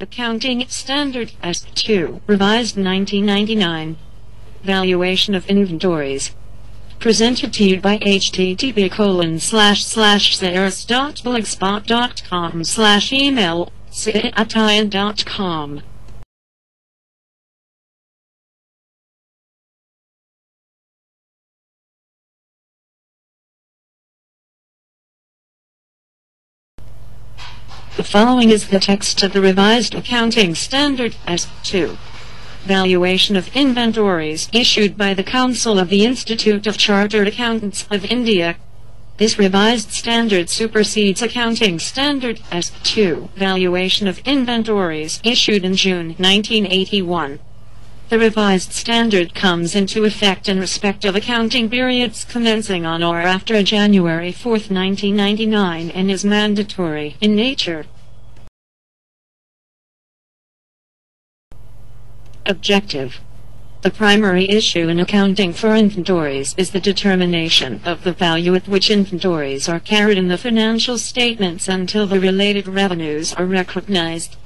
Accounting Standard S2, revised 1999. Valuation of Inventories. Presented to you by http://sarahs.blogspot.com/email @ian.com. The following is the text of the revised Accounting Standard S2. Valuation of Inventories issued by the Council of the Institute of Chartered Accountants of India. This revised standard supersedes Accounting Standard S2, Valuation of Inventories, issued in June 1981. The revised standard comes into effect in respect of accounting periods commencing on or after January 4, 1999 and is mandatory in nature. Objective. The primary issue in accounting for inventories is the determination of the value at which inventories are carried in the financial statements until the related revenues are recognized.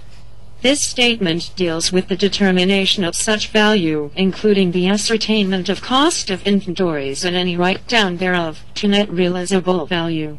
This statement deals with the determination of such value, including the ascertainment of cost of inventories and any write-down thereof, to net realizable value.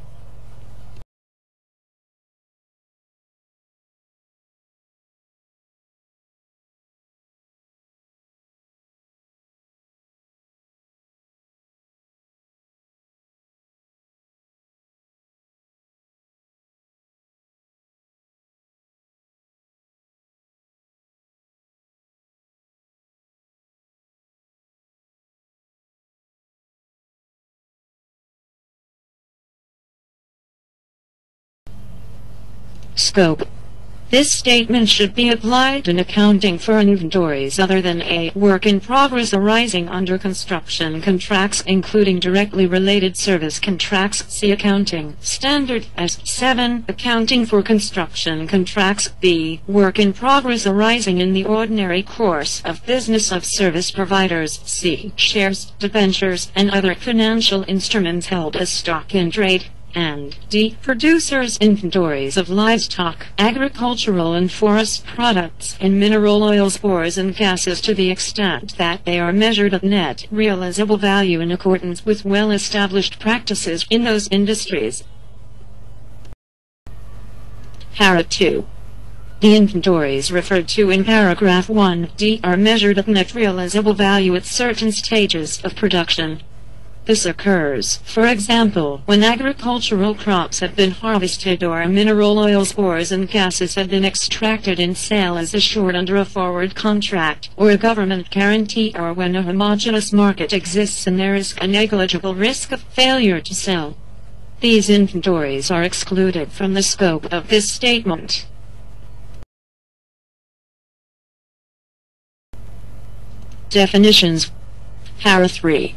Scope. This statement should be applied in accounting for inventories other than a work in progress arising under construction contracts, including directly related service contracts. See Accounting Standard S7. Accounting for construction contracts. B. Work in progress arising in the ordinary course of business of service providers. C. Shares, debentures, and other financial instruments held as stock in trade. And D. Producers' inventories of livestock, agricultural and forest products, and mineral oils, ores, and gases to the extent that they are measured at net realizable value in accordance with well-established practices in those industries. Para 2. The inventories referred to in paragraph 1d are measured at net realizable value at certain stages of production. This occurs, for example, when agricultural crops have been harvested or mineral oils, ores, and gases have been extracted and sale is assured under a forward contract or a government guarantee, or when a homogeneous market exists and there is a negligible risk of failure to sell. These inventories are excluded from the scope of this statement. Definitions. Para 3.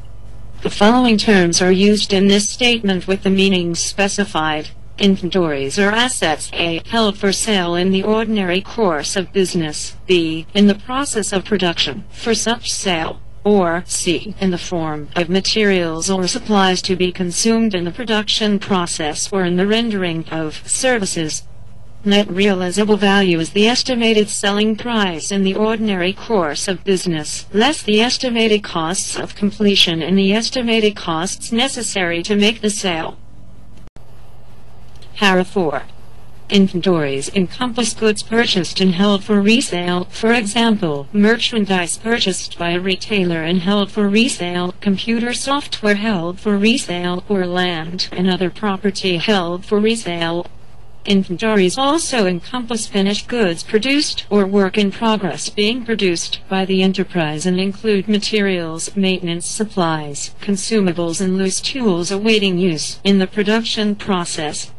The following terms are used in this statement with the meanings specified. Inventories are assets: A. Held for sale in the ordinary course of business. B. In the process of production, for such sale. Or C. In the form of materials or supplies to be consumed in the production process or in the rendering of services. Net realizable value is the estimated selling price in the ordinary course of business, less the estimated costs of completion and the estimated costs necessary to make the sale. Para 4. Inventories encompass goods purchased and held for resale, for example, merchandise purchased by a retailer and held for resale, computer software held for resale, or land and other property held for resale. Inventories also encompass finished goods produced or work in progress being produced by the enterprise and include materials, maintenance supplies, consumables, and loose tools awaiting use in the production process.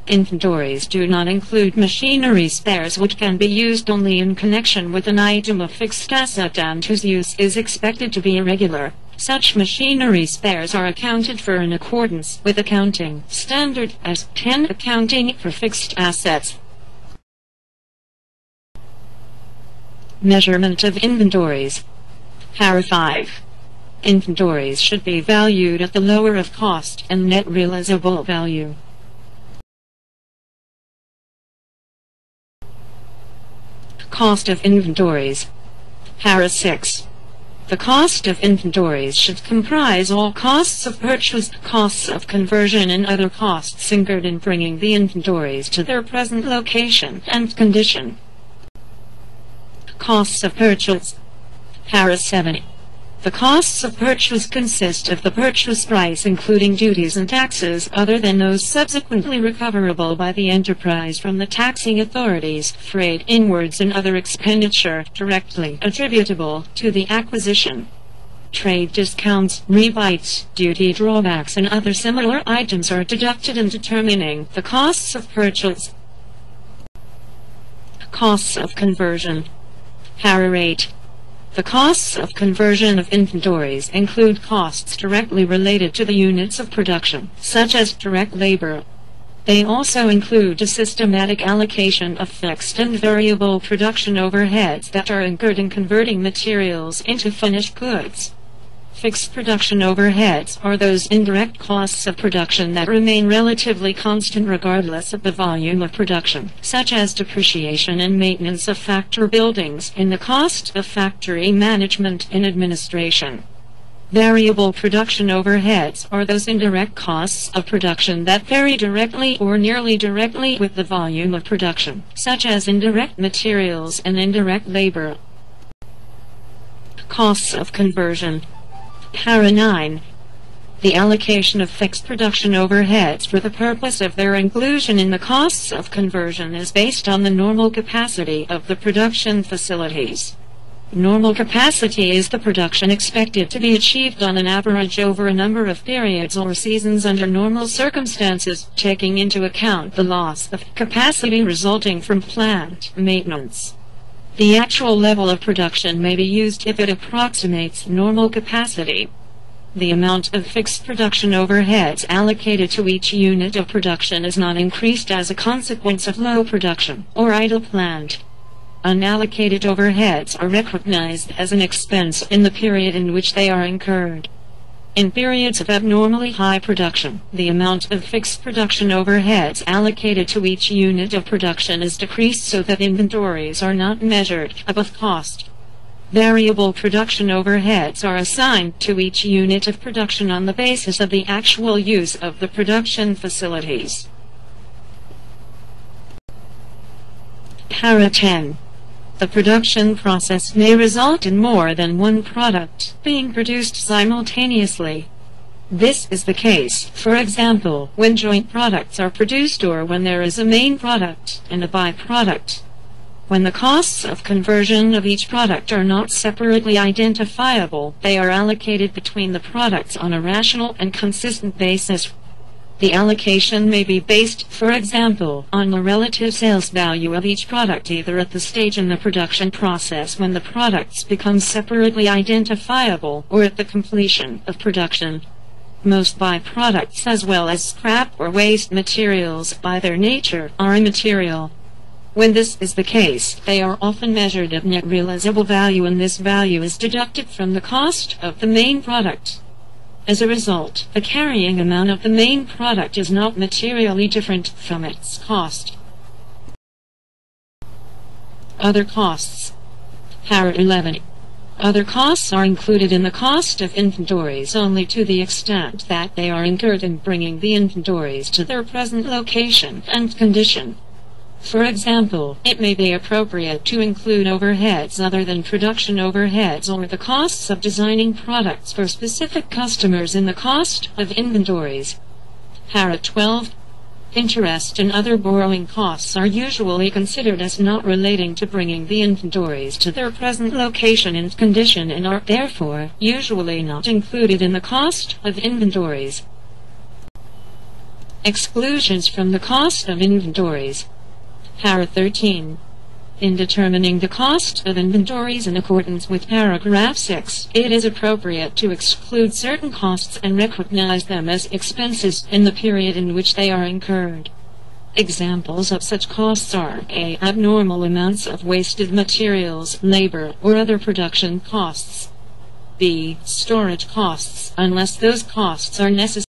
Inventories do not include machinery spares, which can be used only in connection with an item of fixed asset and whose use is expected to be irregular. Such machinery spares are accounted for in accordance with Accounting Standard S10, Accounting for Fixed Assets. Measurement of inventories. Para 5. Inventories should be valued at the lower of cost and net realizable value. Cost of inventories. Para 6. The cost of inventories should comprise all costs of purchase, costs of conversion, and other costs incurred in bringing the inventories to their present location and condition. Costs of purchase. Para 7. The costs of purchase consist of the purchase price including duties and taxes other than those subsequently recoverable by the enterprise from the taxing authorities, freight inwards, and other expenditure directly attributable to the acquisition. Trade discounts, rebates, duty drawbacks, and other similar items are deducted in determining the costs of purchase. Costs of conversion. Para 8. The costs of conversion of inventories include costs directly related to the units of production, such as direct labor. They also include a systematic allocation of fixed and variable production overheads that are incurred in converting materials into finished goods. Fixed production overheads are those indirect costs of production that remain relatively constant regardless of the volume of production, such as depreciation and maintenance of factory buildings and the cost of factory management and administration. Variable production overheads are those indirect costs of production that vary directly or nearly directly with the volume of production, such as indirect materials and indirect labor. Costs of conversion. Para 9. The allocation of fixed production overheads for the purpose of their inclusion in the costs of conversion is based on the normal capacity of the production facilities. Normal capacity is the production expected to be achieved on an average over a number of periods or seasons under normal circumstances, taking into account the loss of capacity resulting from plant maintenance. The actual level of production may be used if it approximates normal capacity. The amount of fixed production overheads allocated to each unit of production is not increased as a consequence of low production or idle plant. Unallocated overheads are recognized as an expense in the period in which they are incurred. In periods of abnormally high production, the amount of fixed production overheads allocated to each unit of production is decreased so that inventories are not measured above cost. Variable production overheads are assigned to each unit of production on the basis of the actual use of the production facilities. Para 10. The production process may result in more than one product being produced simultaneously. This is the case, for example, when joint products are produced or when there is a main product and a byproduct. When the costs of conversion of each product are not separately identifiable, they are allocated between the products on a rational and consistent basis. The allocation may be based, for example, on the relative sales value of each product either at the stage in the production process when the products become separately identifiable or at the completion of production. Most byproducts as well as scrap or waste materials by their nature are immaterial. When this is the case, they are often measured at net realizable value and this value is deducted from the cost of the main product. As a result, the carrying amount of the main product is not materially different from its cost. Other costs. Para 11. Other costs are included in the cost of inventories only to the extent that they are incurred in bringing the inventories to their present location and condition. For example, it may be appropriate to include overheads other than production overheads or the costs of designing products for specific customers in the cost of inventories. Para 12. Interest and other borrowing costs are usually considered as not relating to bringing the inventories to their present location and condition and are therefore usually not included in the cost of inventories. Exclusions from the cost of inventories. Para 13. In determining the cost of inventories in accordance with paragraph 6, it is appropriate to exclude certain costs and recognize them as expenses in the period in which they are incurred. Examples of such costs are a. Abnormal amounts of wasted materials, labor, or other production costs. b. Storage costs, unless those costs are necessary.